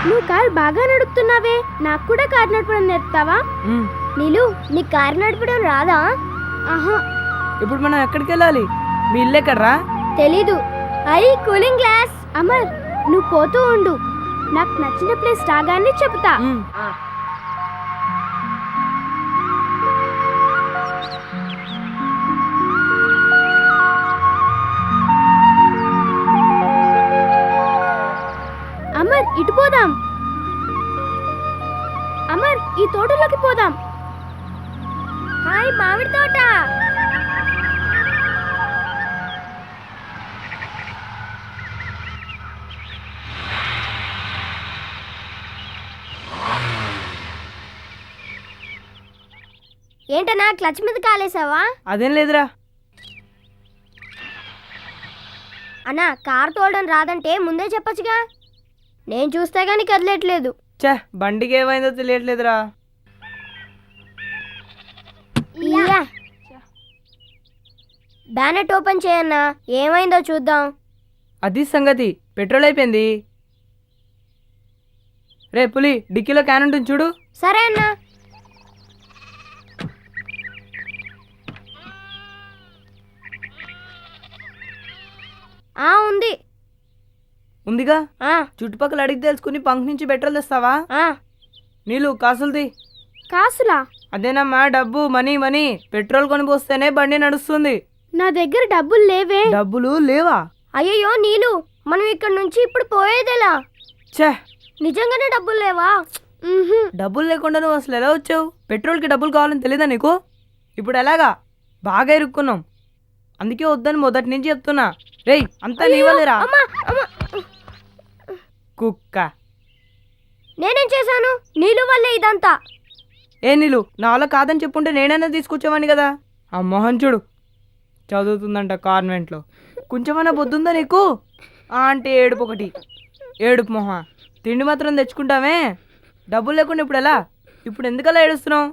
నువ్వు కారు బాగా నడుపుతున్నావే, నాకు కూడా కారు నడపడం నేర్పుతావా? నీలు, నీకు కారు నడపడం రాదా? ఆహా. ఇప్పుడు మనం ఎక్కడికి వెళ్ళాలి? మీ ఇల్లు ఎక్కడరా? తెలీదు. Cooling glass. అమర్, నువ్వు పోతూ ఉండు, నాకు నచ్చిన ప్లేస్ రాగానే చెప్తా. అమర్, ఇటు పోదాం. అమర్, ఈ తోటలోకి పోదాం. హాయ్, మామిడి తోట. ఏంటన్నా క్లచ్ మీద కాలేసావా? అదేం లేదురా. అన్నా, కార్ తోలడం రాదంటే ముందే చెప్పొచ్చుగా. నేను చూస్తే గానీ కదలట్లేదు. చే, బండికి ఏమైందో తెలియట్లేదురా. బ్యానెట్ ఓపెన్ చేయన్నా, ఏమైందో చూద్దాం. అది సంగతి, పెట్రోల్ అయిపోయింది. రే పులి, డిక్కీలో క్యాన్ ఉంటుంది చూడు. సరే అన్నా. ఉంది. ఉందిగా. చుట్టుపక్కల అడిగి తెలుసుకుని పంక్ నుంచి పెట్రోల్ తెస్తావా? నీళ్ళు కాసులది. కాసులా? అదేనమ్మా, డబ్బు, మనీ మనీ. పెట్రోల్ కొని పోస్తేనే బండి నడుస్తుంది. నా దగ్గర డబ్బులు లేవే. డబ్బులు లేవా? అయ్యో నీలు, మనం ఇక్కడ నుంచి ఇప్పుడు పోయేదేలా? ఛే, నిజంగానే డబ్బులు లేవా? డబ్బులు లేకుండా నువ్వు అసలు ఎలా వచ్చావు? పెట్రోల్కి డబ్బులు కావాలని తెలీదా నీకు? ఇప్పుడు ఎలాగా? బాగా ఇరుక్కున్నాం, అందుకే వద్దని మొదటి నుంచి చెప్తున్నా. రేయ్, అంతా నీవలేరా కుక్క. నేనేం చేశాను? నీళ్ళు వల్లే ఇదంతా. ఏ నీళ్ళు, నాలో కాదని చెప్పుంటే నేనైనా తీసుకొచ్చేవాడిని కదా. ఆ మొహం చూడు, చదువుతుందంట కాన్వెంట్లో. కొంచెమైనా బొద్దుందా నీకు? అంటే ఏడుపు ఒకటి, ఏడుపు మొహ. తిండి మాత్రం తెచ్చుకుంటామే, డబ్బులు లేకుండా ఇప్పుడు ఎలా? ఇప్పుడు ఎందుకలా ఏడుస్తున్నావు?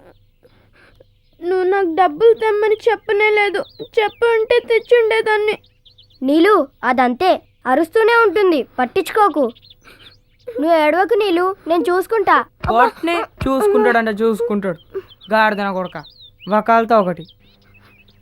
నువ్వు నాకు డబ్బులు తెమ్మని చెప్పనే లేదు. ఉంటే తెచ్చుండేదాన్ని. నీలు, అదంతే, అరుస్తూనే ఉంటుంది, పట్టించుకోకు. నువ్వు ఏడవకు నీలు, నేను చూసుకుంటా. చూసుకుంటాడంట, చూసుకుంటాడు. గాడిదన కొడక, వకాలతో ఒకటి.